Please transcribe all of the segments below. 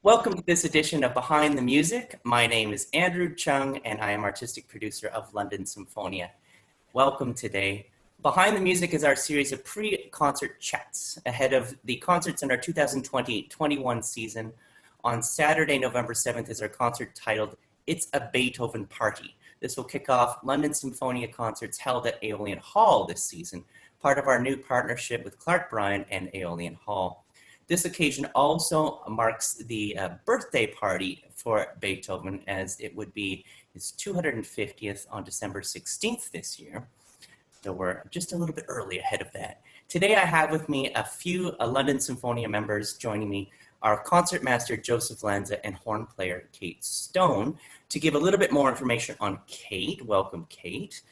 Welcome to this edition of Behind the Music. My name is Andrew Chung, and I am artistic producer of London Symphonia. Welcome today. Behind the Music is our series of pre-concert chats ahead of the concerts in our 2020-21 season. On Saturday, November 7th is our concert titled It's a Beethoven Party. This will kick off London Symphonia concerts held at Aeolian Hall this season, part of our new partnership with Clark Bryan and Aeolian Hall. This occasion also marks the birthday party for Beethoven, as it would be his 250th on December 16th this year. So we're just a little bit early ahead of that. Today I have with me a few London Symphonia members joining me, our concertmaster Joseph Lanza and horn player Kate Stone, to give a little bit more information on Kate. Welcome, Kate.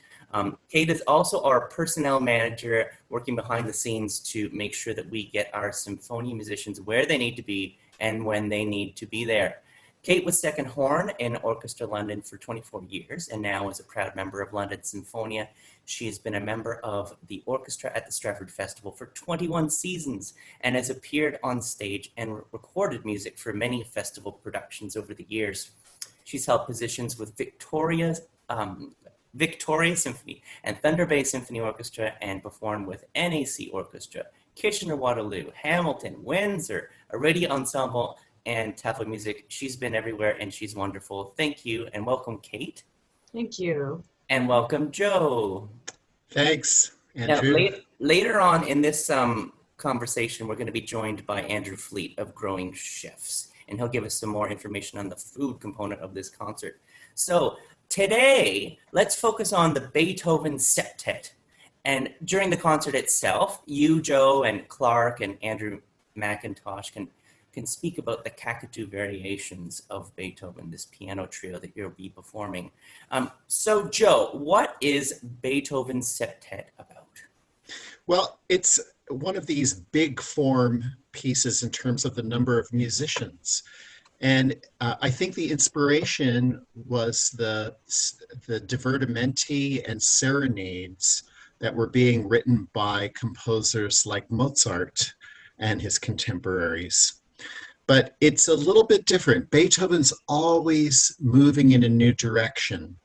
Kate is also our personnel manager, working behind the scenes to make sure that we get our Symphonia musicians where they need to be and when they need to be there. Kate was second horn in Orchestra London for 24 years and now is a proud member of London Symphonia. She has been a member of the orchestra at the Stratford Festival for 21 seasons and has appeared on stage and recorded music for many festival productions over the years. She's held positions with Victoria Symphony and Thunder Bay Symphony Orchestra and performed with NAC Orchestra, Kitchener-Waterloo, Hamilton, Windsor, Aradia Ensemble, and Tafel Music. She's been everywhere and she's wonderful. Thank you and welcome, Kate. Thank you. And welcome, Joe. Thanks, Andrew. Now, later on in this conversation, we're going to be joined by Andrew Fleet of Growing Chefs, and he'll give us some more information on the food component of this concert. So today, let's focus on the Beethoven Septet. And during the concert itself, you, Joe, and Clark, and Andrew McIntosh can speak about the Kakadu variations of Beethoven, this piano trio that you'll be performing. So, Joe, what is Beethoven Septet about? Well, it's one of these big form pieces in terms of the number of musicians. And I think the inspiration was the divertimenti and serenades that were being written by composers like Mozart and his contemporaries. But it's a little bit different. Beethoven's always moving in a new direction.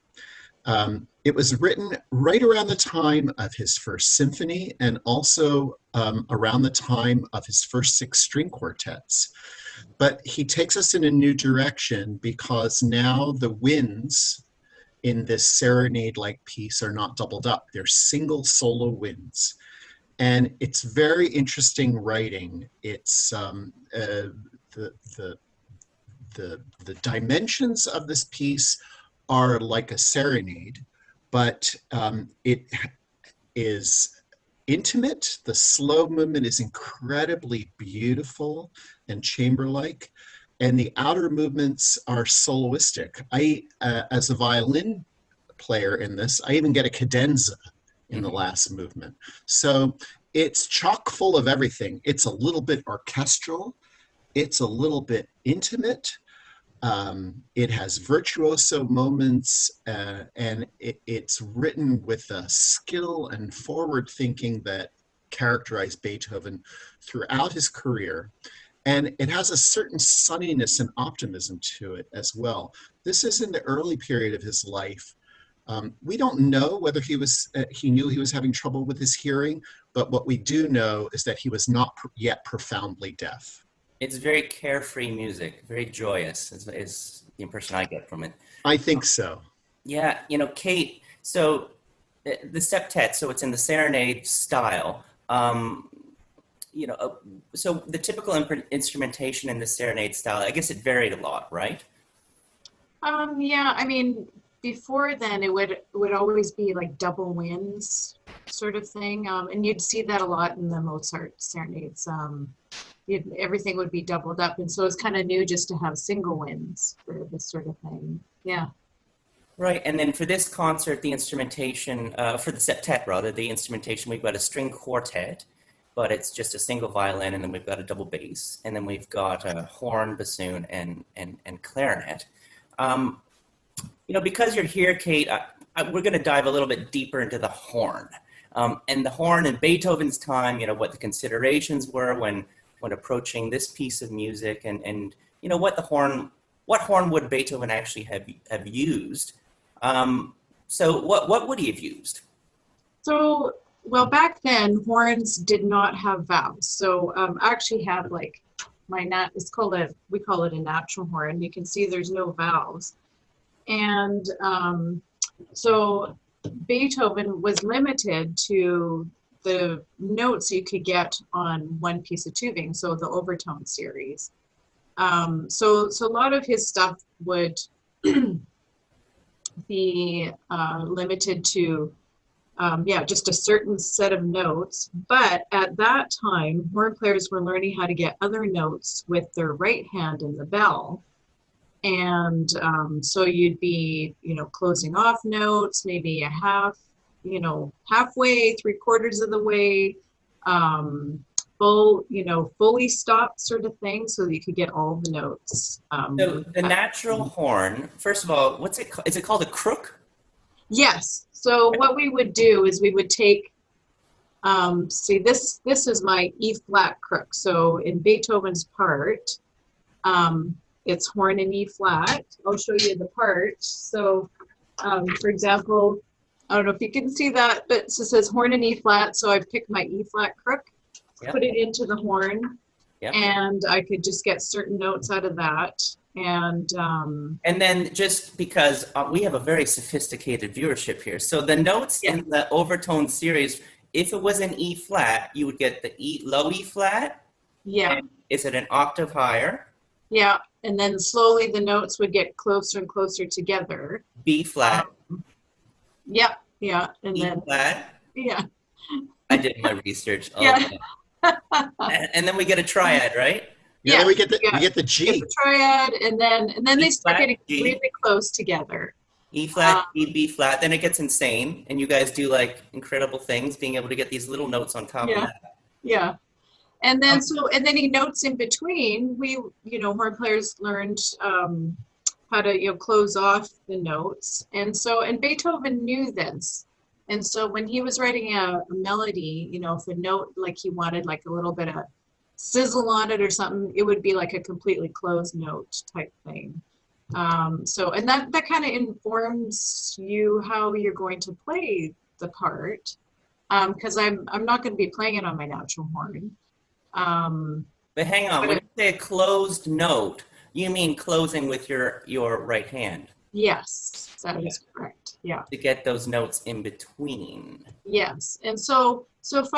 It was written right around the time of his first symphony and also around the time of his first 6 string quartets. But he takes us in a new direction because now the winds in this serenade-like piece are not doubled up. They're single solo winds. And it's very interesting writing. It's the dimensions of this piece are like a serenade, but it is intimate. The slow movement is incredibly beautiful and chamber-like, and the outer movements are soloistic. As a violin player in this, I even get a cadenza in the last movement. So it's chock full of everything. It's a little bit orchestral. It's a little bit intimate. It has virtuoso moments, and it's written with a skill and forward thinking that characterized Beethoven throughout his career. And it has a certain sunniness and optimism to it as well. This is in the early period of his life. We don't know whether he knew he was having trouble with his hearing, but what we do know is that he was not yet profoundly deaf. It's very carefree music, very joyous is the impression I get from it. I think so. Yeah, Kate, so the septet, so it's in the serenade style. So the typical instrumentation in the serenade style, I guess it varied a lot, right? Yeah, I mean, before then it would always be like double winds sort of thing. And you'd see that a lot in the Mozart serenades. Everything would be doubled up. And so it's kind of new just to have single winds for this sort of thing. Yeah. Right. And then for this concert, the instrumentation, for the septet rather, the instrumentation, we've got a string quartet, but it's just a single violin, and then we've got a double bass, and then we've got a horn, bassoon, and clarinet. Because you're here, Kate, we're going to dive a little bit deeper into the horn. And the horn in Beethoven's time, what the considerations were when approaching this piece of music, and what horn would Beethoven actually have used. So what would he have used? So, well, back then horns did not have valves. So I actually have like we call it a natural horn. You can see there's no valves. And so Beethoven was limited to the notes you could get on one piece of tubing, so the overtone series. So a lot of his stuff would be limited to just a certain set of notes. But at that time, horn players were learning how to get other notes with their right hand in the bell. And so you'd be, closing off notes, maybe a halfway, 3/4 of the way, fully stopped sort of thing, so that you could get all the notes. So the natural horn, first of all, what's it called? Is it called a crook? Yes. So what we would do is we would take, this is my E flat crook. So in Beethoven's part, it's horn and E flat. I'll show you the part. So, for example, I don't know if you can see that, but it says horn and E flat. So I pick my E flat crook, put it into the horn, and I could just get certain notes out of that. And then just because we have a very sophisticated viewership here, so the notes in the overtone series, if it was an E flat, you would get the low E flat. Yeah. Is it an octave higher? Yeah. And then slowly the notes would get closer and closer together. B flat. Yeah. And E then flat. Yeah. I did my research. Yeah. And then we get a triad, right? Yeah, we get the G. Get the triad, and then they start getting really close together. E flat, B flat. Then it gets insane, and you guys do like incredible things, being able to get these little notes on top of that. Yeah. And then he notes in between. We, horn players learned how to close off the notes, and Beethoven knew this. And so when he was writing a melody, if a note like he wanted like a little bit of sizzle on it or something, it would be like a completely closed note type thing. And that kind of informs you how you're going to play the part, because I'm not going to be playing it on my natural horn. But hang on, when you say a closed note, you mean closing with your right hand? Yes, that is correct. Yeah. To get those notes in between. Yes, and so if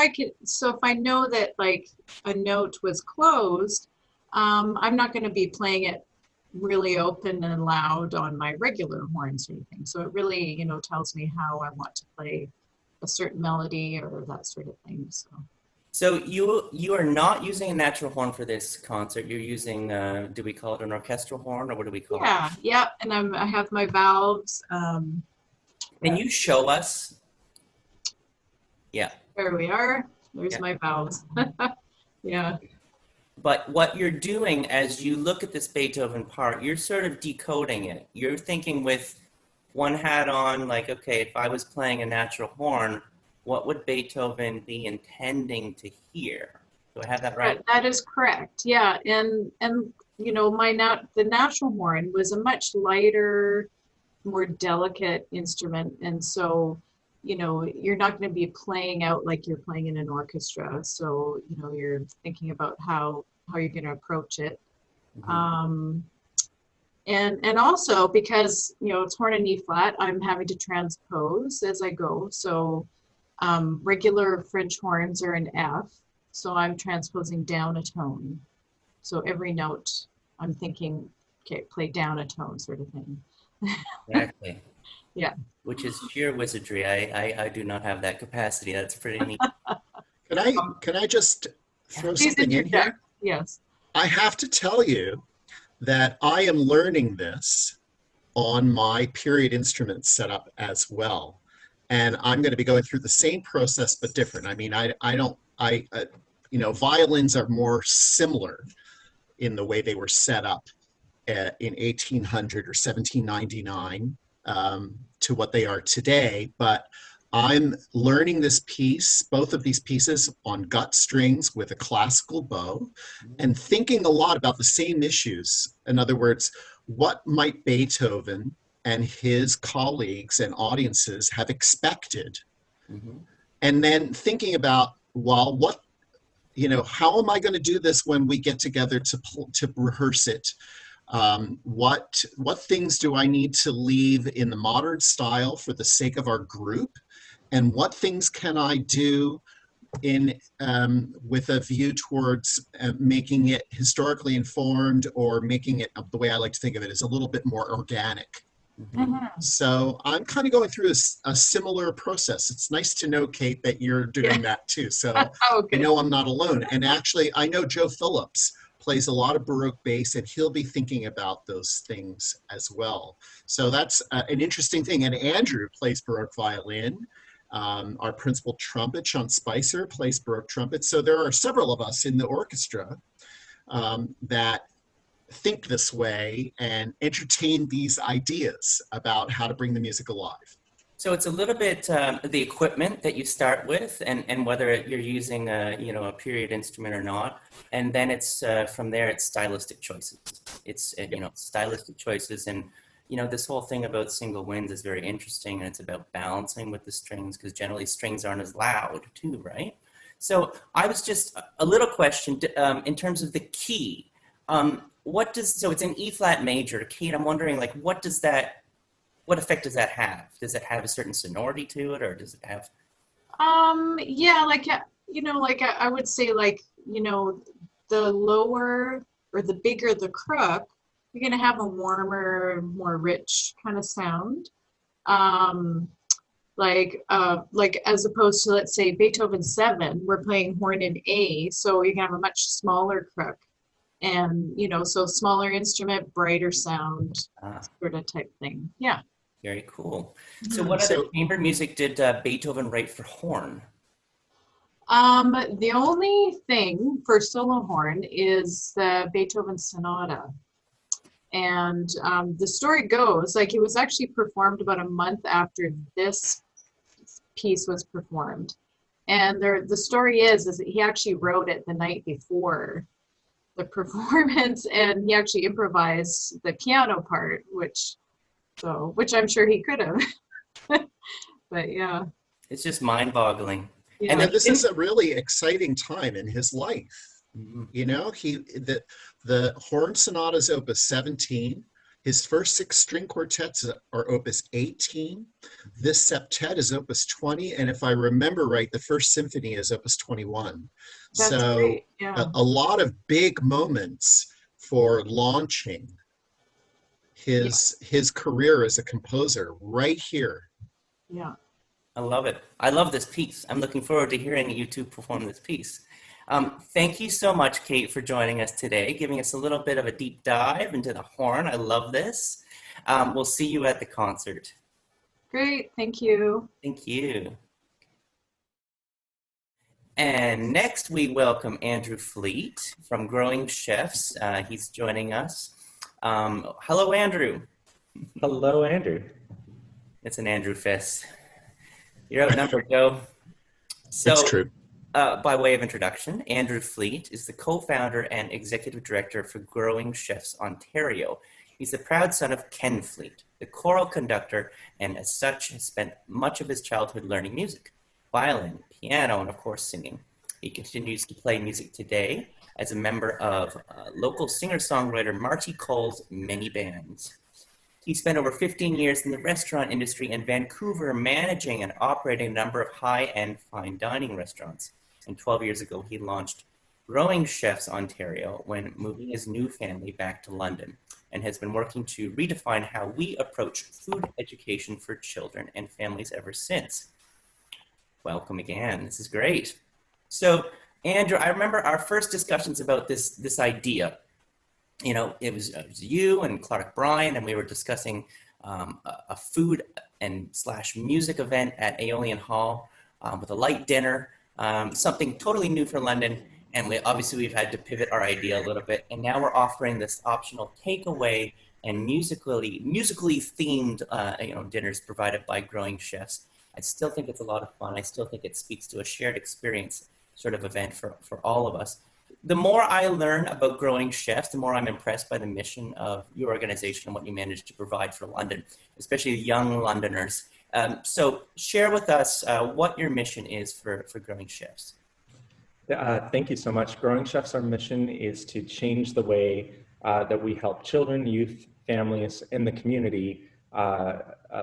I know that like a note was closed, I'm not going to be playing it really open and loud on my regular horns or anything. So it really, tells me how I want to play a certain melody or that sort of thing. So you are not using a natural horn for this concert. You're using, do we call it an orchestral horn, or what do we call it? Yeah, and I have my valves. Can you show us? Yeah. There we are. There's my valves. Yeah. But what you're doing as you look at this Beethoven part, you're sort of decoding it. You're thinking with one hat on, like, okay, if I was playing a natural horn, what would Beethoven be intending to hear? Do I have that right? That is correct. Yeah, and the natural horn was a much lighter, more delicate instrument, and so you're not going to be playing out like you're playing in an orchestra. So you're thinking about how you're going to approach it. Mm-hmm. And also because it's horn and E flat, I'm having to transpose as I go. So regular French horns are an F, so I'm transposing down a tone. So every note I'm thinking, okay, play down a tone, sort of thing. Exactly. Yeah. Which is sheer wizardry. I do not have that capacity. That's pretty neat. Can I just throw something in here? Yes. I have to tell you that I am learning this on my period instrument setup as well. And I'm going to be going through the same process, but different. I mean, violins are more similar in the way they were set up in 1800 or 1799 to what they are today. But I'm learning this piece, both of these pieces, on gut strings with a classical bow, and thinking a lot about the same issues. In other words, what might Beethoven and his colleagues and audiences have expected? Mm-hmm. And then thinking about, well, what, how am I going to do this when we get together to rehearse it? What things do I need to leave in the modern style for the sake of our group? And what things can I do in with a view towards making it historically informed, or making it, the way I like to think of it, is a little bit more organic. Mm-hmm. So I'm kind of going through a similar process. It's nice to know, Kate, that you're doing that too. So I know I'm not alone. And actually, I know Joe Phillips plays a lot of Baroque bass, and he'll be thinking about those things as well. So that's an interesting thing. And Andrew plays Baroque violin. Our principal trumpet, Sean Spicer, plays Baroque trumpet. So there are several of us in the orchestra that think this way and entertain these ideas about how to bring the music alive. So it's a little bit the equipment that you start with, and whether you're using a period instrument or not, and then it's from there it's stylistic choices. It's stylistic choices, and this whole thing about single winds is very interesting, and it's about balancing with the strings, because generally strings aren't as loud too, right? So I was just a little question in terms of the key. So it's an E flat major, Kate. I'm wondering, like, what effect does that have? Does it have a certain sonority to it, or does it have? Yeah, like, I would say, like, the lower or the bigger the crook, you're going to have a warmer, more rich kind of sound. Like as opposed to, let's say, Beethoven 7, we're playing horn in A, so you can have a much smaller crook. And, so smaller instrument, brighter sound, sort of type thing. Yeah. Very cool. So what other chamber music did Beethoven write for horn? The only thing for solo horn is the Beethoven Sonata. And the story goes, like, it was actually performed about a month after this piece was performed. And the story is that he actually wrote it the night before the performance, and he actually improvised the piano part, which I'm sure he could have. But yeah. It's just mind-boggling. Yeah. And this is a really exciting time in his life. Mm-hmm. The horn sonatas opus 17, his first 6 string quartets are opus 18. This septet is opus 20, and if I remember right, the first symphony is opus 21. That's so great. Yeah. a lot of big moments for launching his career as a composer right here. Yeah. I love it. I love this piece. I'm looking forward to hearing you two perform this piece. Thank you so much, Kate, for joining us today, giving us a little bit of a deep dive into the horn. I love this. We'll see you at the concert. Great. Thank you. Thank you. And next we welcome Andrew Fleet from Growing Chefs. He's joining us. Hello, Andrew. Hello, Andrew. It's an Andrew fist. You're outnumbered, Joe. So, it's true. By way of introduction, Andrew Fleet is the co-founder and executive director for Growing Chefs Ontario. He's the proud son of Ken Fleet, the choral conductor, and as such has spent much of his childhood learning music, violin, piano, and of course singing. He continues to play music today as a member of local singer-songwriter Marty Cole's many bands. He spent over 15 years in the restaurant industry in Vancouver, managing and operating a number of high-end fine dining restaurants. And 12 years ago, he launched Growing Chefs Ontario when moving his new family back to London, and has been working to redefine how we approach food education for children and families ever since. Welcome again. This is great. So, Andrew, I remember our first discussions about this idea. It was you and Clark Bryan, and we were discussing a food and / music event at Aeolian Hall with a light dinner, something totally new for London. And we've had to pivot our idea a little bit. And now we're offering this optional takeaway and musically themed dinners provided by Growing Chefs. I still think it's a lot of fun. I still think it speaks to a shared experience sort of event for all of us. The more I learn about growing chefs, the more I'm impressed by the mission of your organization and what you manage to provide for London, especially young Londoners. So share with us what your mission is for growing chefs. Thank you so much. Growing Chefs, our mission is to change the way that we help children, youth, families, and the community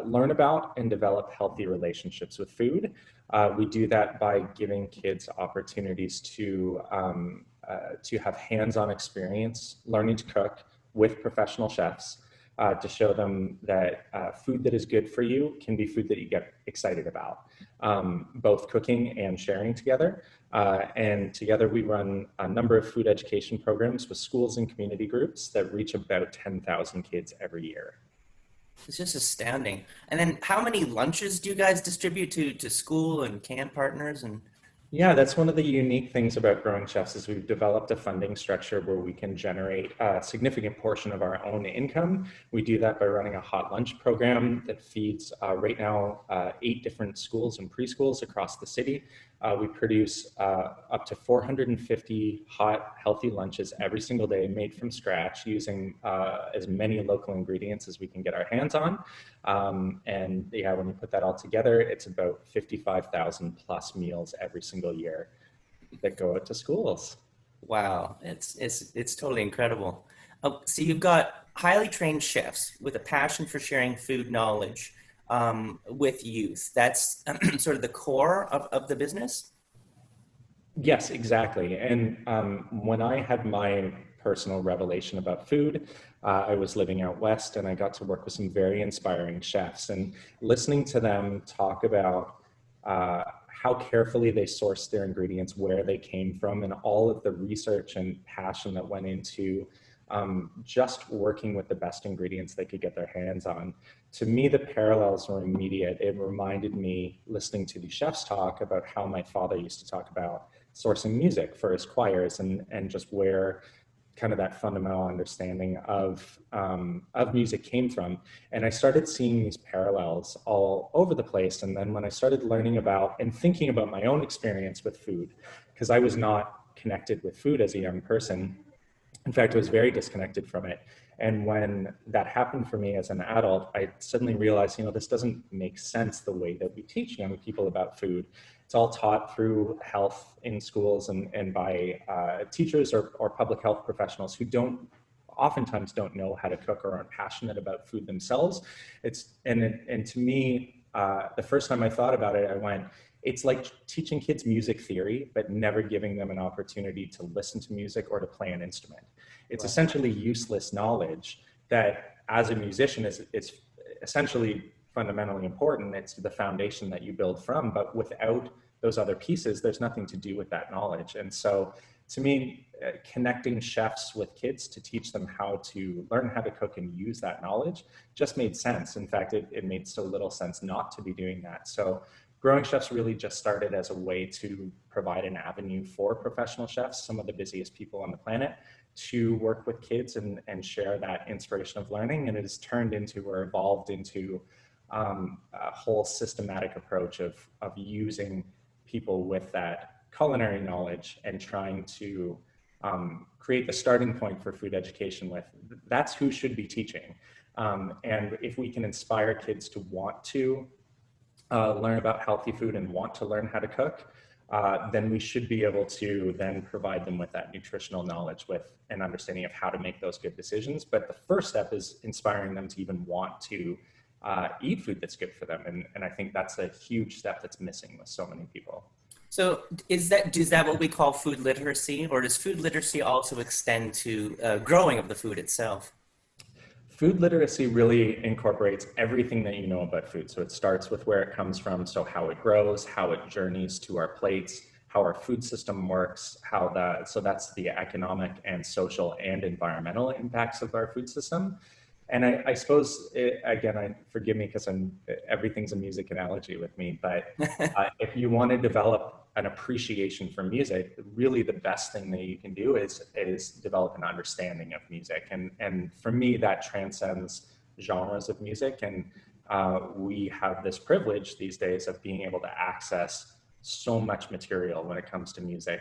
learn about and develop healthy relationships with food. We do that by giving kids opportunities to have hands-on experience learning to cook with professional chefs, to show them that food that is good for you can be food that you get excited about, both cooking and sharing together. And together we run a number of food education programs with schools and community groups that reach about 10,000 kids every year. It's just astounding. And then how many lunches do you guys distribute to school and camp partners? And Yeah, that's one of the unique things about Growing Chefs is we've developed a funding structure where we can generate a significant portion of our own income. We do that by running a hot lunch program that feeds right now 8 different schools and preschools across the city. We produce up to 450 hot, healthy lunches every single day made from scratch using as many local ingredients as we can get our hands on. And yeah, when you put that all together, it's about 55,000 plus meals every single year that go out to schools. wow, it's totally incredible. So you've got highly trained chefs with a passion for sharing food knowledge with youth. That's sort of the core of the business. Yes, exactly. And when I had my personal revelation about food, I was living out west and I got to work with some very inspiring chefs, and listening to them talk about how carefully they sourced their ingredients, where they came from, and all of the research and passion that went into just working with the best ingredients they could get their hands on. To me, the parallels were immediate. It reminded me, listening to the chefs talk, about how my father used to talk about sourcing music for his choirs, and just where kind of that fundamental understanding of music came from. And I started seeing these parallels all over the place. And then when I started learning about and thinking about my own experience with food, because I was not connected with food as a young person. In fact, I was very disconnected from it. And when that happened for me as an adult, I suddenly realized, this doesn't make sense the way that we teach young people about food. It's all taught through health in schools and by teachers or public health professionals who oftentimes don't know how to cook or aren't passionate about food themselves. And to me, the first time I thought about it, I went, it's like teaching kids music theory, but never giving them an opportunity to listen to music or to play an instrument. It's Right. essentially useless knowledge that, as a musician, is essentially fundamentally important. It's the foundation that you build from, but without those other pieces, there's nothing to do with that knowledge. And so to me, connecting chefs with kids to teach them how to learn how to cook and use that knowledge just made sense. In fact, it made so little sense not to be doing that. So Growing Chefs really just started as a way to provide an avenue for professional chefs, some of the busiest people on the planet, to work with kids and share that inspiration of learning. And it has turned into, or evolved into, a whole systematic approach of using people with that culinary knowledge and trying to create the starting point for food education with. That's who should be teaching. And if we can inspire kids to want to learn about healthy food and want to learn how to cook, then we should be able to then provide them with that nutritional knowledge, with an understanding of how to make those good decisions. But the first step is inspiring them to even want to eat food that's good for them. And I think that's a huge step that's missing with so many people. So is that what we call food literacy, or does food literacy also extend to growing of the food itself? Food literacy really incorporates everything that you know about food. So it starts with where it comes from, so how it grows, how it journeys to our plates, how our food system works, so that's the economic and social and environmental impacts of our food system. And I suppose, forgive me because everything's a music analogy with me, but if you want to develop an appreciation for music, really the best thing that you can do is develop an understanding of music. And for me, that transcends genres of music. And we have this privilege these days of being able to access so much material when it comes to music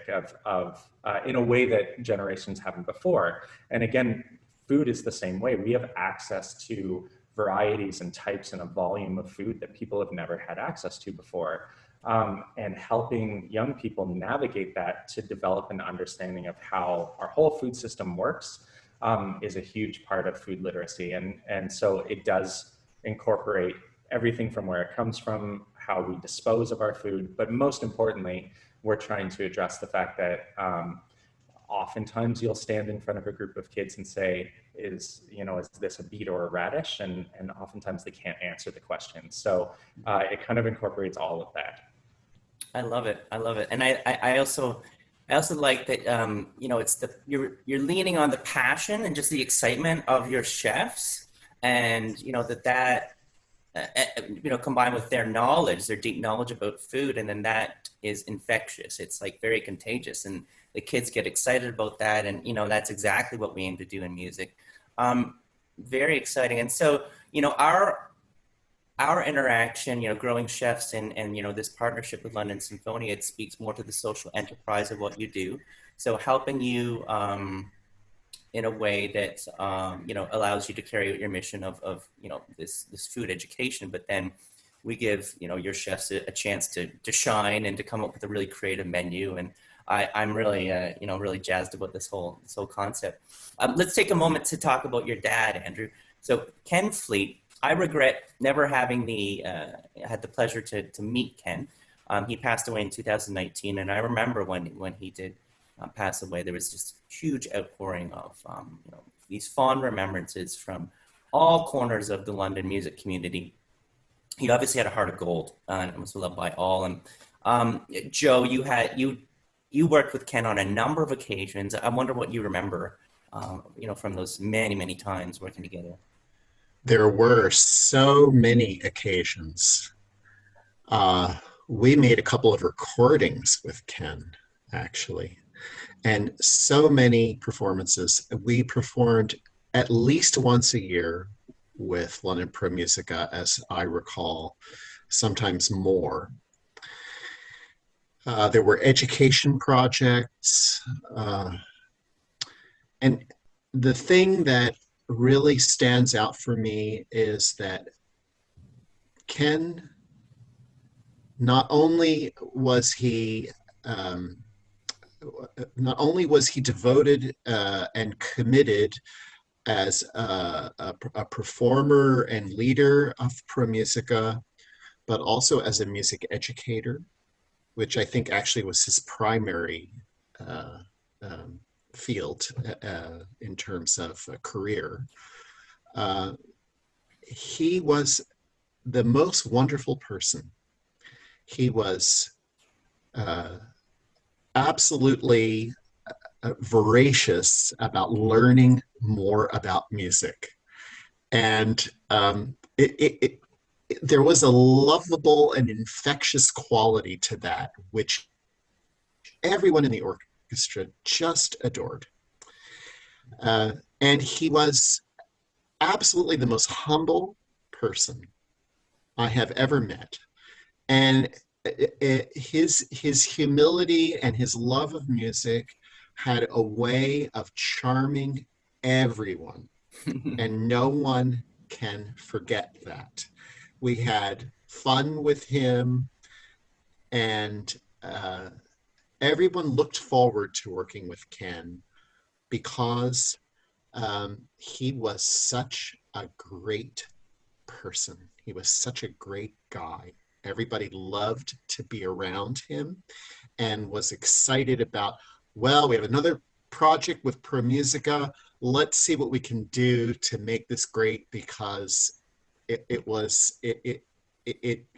in a way that generations haven't before. And again, food is the same way. We have access to varieties and types and a volume of food that people have never had access to before. And helping young people navigate that to develop an understanding of how our whole food system works is a huge part of food literacy. And so it does incorporate everything from where it comes from, how we dispose of our food, but most importantly, we're trying to address the fact that oftentimes you'll stand in front of a group of kids and say, is this a beet or a radish? And oftentimes they can't answer the question. So it kind of incorporates all of that. I love it. I love it. And I also like that, it's you're leaning on the passion and just the excitement of your chefs, and, combined with their knowledge, their deep knowledge about food. And then that is infectious. It's like very contagious, and the kids get excited about that. And, that's exactly what we aim to do in music. Very exciting. And so, our interaction, growing chefs and this partnership with London Symphonia, it speaks more to the social enterprise of what you do. So helping you in a way that, allows you to carry out your mission of this food education, but then we give, your chefs a chance to shine and to come up with a really creative menu. And I'm really, really jazzed about this whole concept. Let's take a moment to talk about your dad, Andrew. So Ken Fleet, I regret never having had the pleasure to meet Ken. He passed away in 2019, and I remember when he did pass away, there was just huge outpouring of these fond remembrances from all corners of the London music community. He obviously had a heart of gold, and was loved by all. And Joe, you worked with Ken on a number of occasions. I wonder what you remember, from those many times working together. There were so many occasions. We made a couple of recordings with Ken, actually, and so many performances. We performed at least once a year with London Pro Musica, as I recall, sometimes more. There were education projects. And the thing that really stands out for me is that Ken, not only was he devoted and committed as a performer and leader of Pro Musica, but also as a music educator, which I think actually was his primary field in terms of a career. He was the most wonderful person. He was absolutely voracious about learning more about music. And there was a lovable and infectious quality to that, which everyone in the orchestra just adored. And he was absolutely the most humble person I have ever met. And his humility and his love of music had a way of charming everyone. And no one can forget that. We had fun with him, and everyone looked forward to working with Ken because he was such a great person. He was such a great guy. Everybody loved to be around him and was excited about, well, we have another project with Pro Musica. Let's see what we can do to make this great, because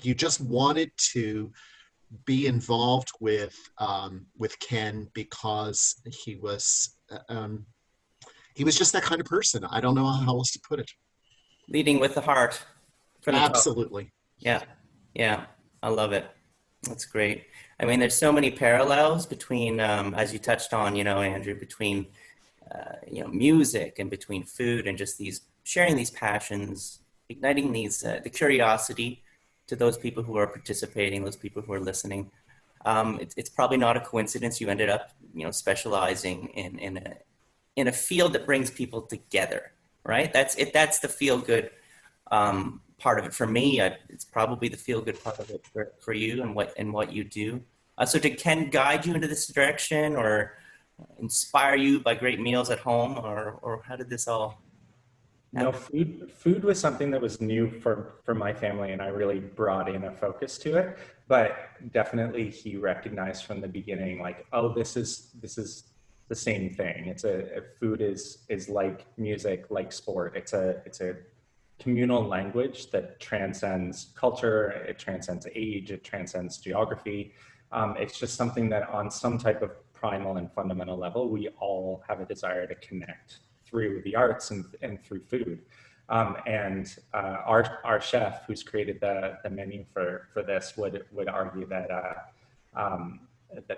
you just wanted to be involved with Ken because he was just that kind of person. I don't know how else to put it. Leading with the heart. Absolutely. Yeah, I love it. That's great. I mean, there's so many parallels between, as you touched on, Andrew, between, music and between food and just sharing these passions igniting these the curiosity to those people who are participating, those people who are listening. It's probably not a coincidence you ended up, specializing in a field that brings people together, right? That's it. That's the feel good part of it for me. It's probably the feel good part of it for you and what you do. So did Ken guide you into this direction, or inspire you by great meals at home, or how did this all No, happen? food was something that was new for my family, and I really brought in a focus to it. But definitely, he recognized from the beginning, like, oh, this is the same thing. Food is like music, like sport. It's a communal language that transcends culture, it transcends age, it transcends geography. It's just something that on some type of primal and fundamental level, we all have a desire to connect through the arts and through food. Our chef, who's created the menu for this, would argue that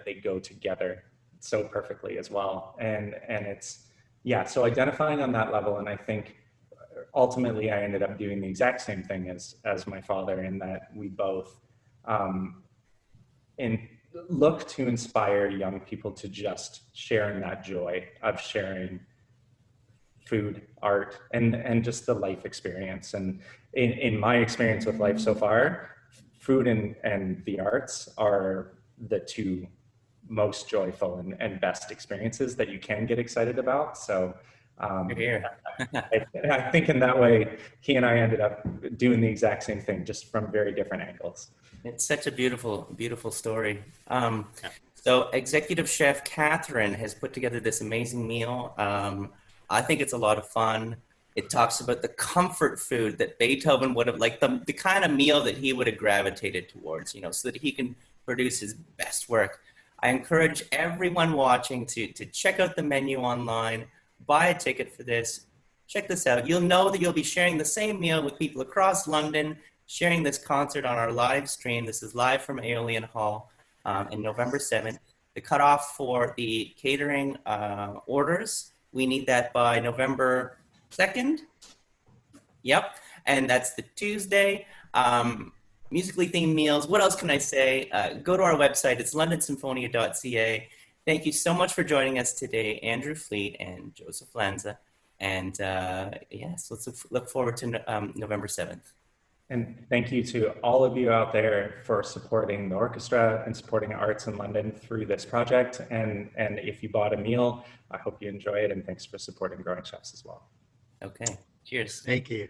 they go together so perfectly as well. And it's, yeah, so identifying on that level. And I think ultimately I ended up doing the exact same thing as my father, in that we both look to inspire young people to just share in that joy of sharing food, art, and just the life experience. And in my experience with life so far, food and the arts are the two most joyful and best experiences that you can get excited about. So Here. I think in that way, he and I ended up doing the exact same thing, just from very different angles. It's such a beautiful, beautiful story. So executive chef Catherine has put together this amazing meal. I think it's a lot of fun. It talks about the comfort food that Beethoven would have, like the kind of meal that he would have gravitated towards, so that he can produce his best work. I encourage everyone watching to check out the menu online, buy a ticket for this. Check this out. You'll know that you'll be sharing the same meal with people across London, sharing this concert on our live stream. This is live from Aeolian Hall in November 7th. The cutoff for the catering orders, we need that by November 2nd. Yep, and that's the Tuesday. Musically themed meals. What else can I say? Go to our website. It's londonsymphonia.ca. Thank you so much for joining us today, Andrew Fleet and Joseph Lanza. And yes, let's look forward to November 7th. And thank you to all of you out there for supporting the orchestra and supporting arts in London through this project. And if you bought a meal, I hope you enjoy it. And thanks for supporting Growing Chefs as well. Okay, cheers. Thank you.